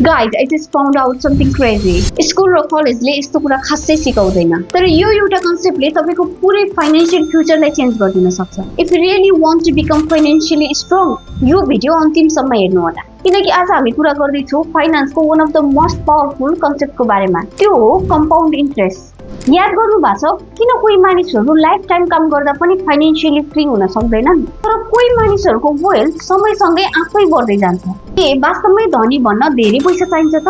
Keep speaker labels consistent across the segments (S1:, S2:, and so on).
S1: Guys, I just found out something crazy. School र कलेजले यस्तो कुरा खासै सिकाउँदैन, तर यो एउटा कन्सेप्टले तपाईको पुरै फाइनान्शियल फ्युचरलाई चेन्ज गरिदिन सक्छ। If you really want to become financially strong, यो भिडियो अन्तिमसम्म हेर्नु होला, किनकि आज हामी कुरा गर्दै छौं फाइनान्सको one of the most powerful कन्सेप्टको बारेमा। त्यो हो कम्पाउन्ड इन्ट्रेस्ट। याद गर्नु भएको छ किन कोही मानिसहरू लाइफ टाइम काम गर्दा पनि फाइनान्शियली फ्री हुन सक्दैनन्, तर कोही मानिसहरूको वेल्थ समयसँगै आफै बढ्दै जान्छ। के वास्तवमै धनी भन्न धेरै पैसा चाहिन्छ त,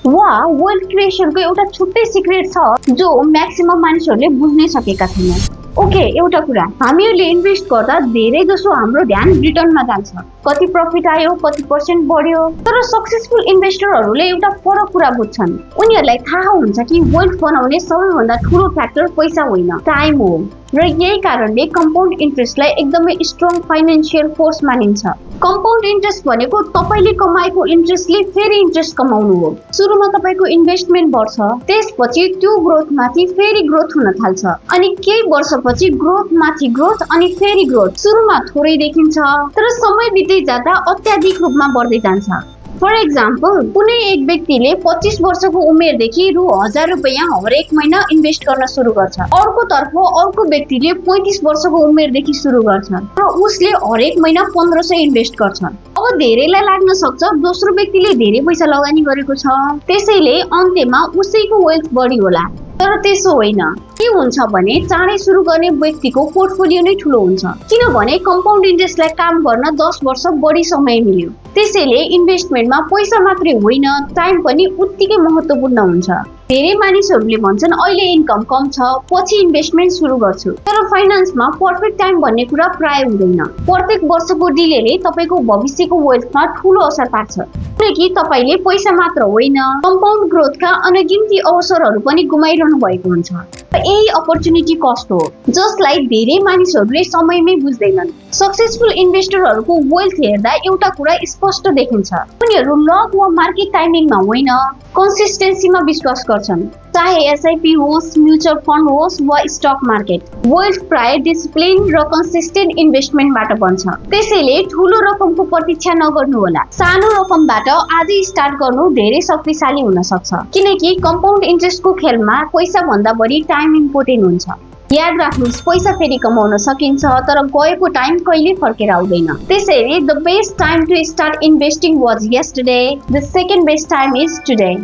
S1: वा वेल्थ क्रिएसनको एउटा छुट्टै सिक्रेट छ जो म्याक्सिमम मानिसहरूले बुझ्नै सकेका छैनन्? ओके, एउटा कुरा, हामीहरूले इन्भेस्ट गर्दा धेरै जसो हाम्रो ध्यान रिटर्नमा जान्छ, कति प्रफिट आयो, कति पर्सेन्ट बढ्यो। तर सक्सेसफुल इन्भेस्टरहरूले एउटा फरक कुरा बुझ्छन्। उनीहरूलाई थाहा हुन्छ कि वेल्थ बनाउने सबैभन्दा ठुलो फ्याक्टर पैसा होइन, टाइम हो। र यही कारणले कम्पाउन्ड इन्ट्रेस्टलाई एकदमै स्ट्रङ फाइनान्शियल फोर्स मानिन्छ। कम्पाउन्ड इन्ट्रेस्ट भनेको तपाईले कमाएको इन्ट्रेस्टले फेरि इन्ट्रेस्ट कमाउनु हो। सुरुमा तपाईको इन्भेस्टमेन्ट बढ्छ, त्यसपछि त्यो ग्रोथमाथि फेरि ग्रोथ हुन थाल्छ, अनि केही वर्षपछि ग्रोथमाथि ग्रोथ अनि फेरि ग्रोथ। सुरुमा थोरै देखिन्छ, तर समय बित्दै जाँदा अत्याधिक रूपमा बढ्दै जान्छ। फर एक्जाम्पल, कुनै एक व्यक्तिले 25 वर्षको उमेरदेखि रु 1000 रुपैयाँ हरेक महिना इन्भेस्ट गर्न सुरु गर्छ। अर्कोतर्फ अर्को व्यक्तिले 35 वर्षको उमेरदेखि सुरु गर्छ र उसले हरेक महिना 1500 इन्भेस्ट गर्छ। अब धेरैलाई लाग्न सक्छ दोस्रो व्यक्तिले धेरै पैसा लगानी गरेको छ, त्यसैले अन्त्यमा उसैको वेल्थ बढी होला। तर त्यसो होइन। के हुन्छ भने चाँडै सुरु गर्ने व्यक्तिको पोर्टफोलियो नै ठुलो हुन्छ, किनभने कम्पाउन्ड इन्ट्रेस्टलाई काम गर्न 10 वर्ष बढी समय मिल्यो। त्यसैले इन्भेस्टमेन्टमा पैसा मात्रै होइन, टाइम पनि उत्तिकै महत्त्वपूर्ण हुन्छ। धेरै मानिसहरूले भन्छन् अहिले इन्कम कम छ, पछि इन्भेस्टमेन्ट सुरु गर्छु, तर फाइनान्समा पर्फेक्ट टाइम भन्ने कुरा प्राय हुँदैन। प्रत्येक वर्षको डिलेले तपाईको भविष्यको वेल्थमा ठुलो असर पार्छ, किनकि तपाईले पैसा मात्र होइन, कम्पाउन्ड ग्रोथका अनगिन्ती अवसरहरू पनि गुमाइरहनु भएको हुन्छ। यही अपर्च्युनिटी कस्ट हो, जसलाई धेरै मानिसहरूले समयमै बुझ्दैनन्। सक्सेसफुल इन्भेस्टरहरूको वेल्थ हेर्दा एउटा कुरा स्पष्ट देखिन्छ, उनीहरू लक वा मार्केट टाइमिङमा होइन, कन्सिस्टेन्सीमा विश्वास गर्छन्। चाहे एसआइपी होस्, म्युचुअल फन्ड होस् वा स्टक मार्केट, वेल्थ प्राय डिसिप्लिन र कन्सिस्टेन्ट इन्भेस्टमेन्टबाट बन्छ। त्यसैले ठुलो रकमको प्रतीक्षा नगर्नु होला, सानो रकमबाट आजै स्टार्ट गर्नु धेरै शक्तिशाली हुन सक्छ, किनकि कम्पाउन्ड इन्ट्रेस्टको खेलमा पैसा भन्दा बढी टाइम इम्पोर्टेन्ट हुन्छ। याद राख्नुहोस्, पैसा फेरि कमाउन सकिन्छ, तर गएको टाइम कहिले फर्केर आउँदैन। त्यसैले the best time to start investing was yesterday, the second best time is today.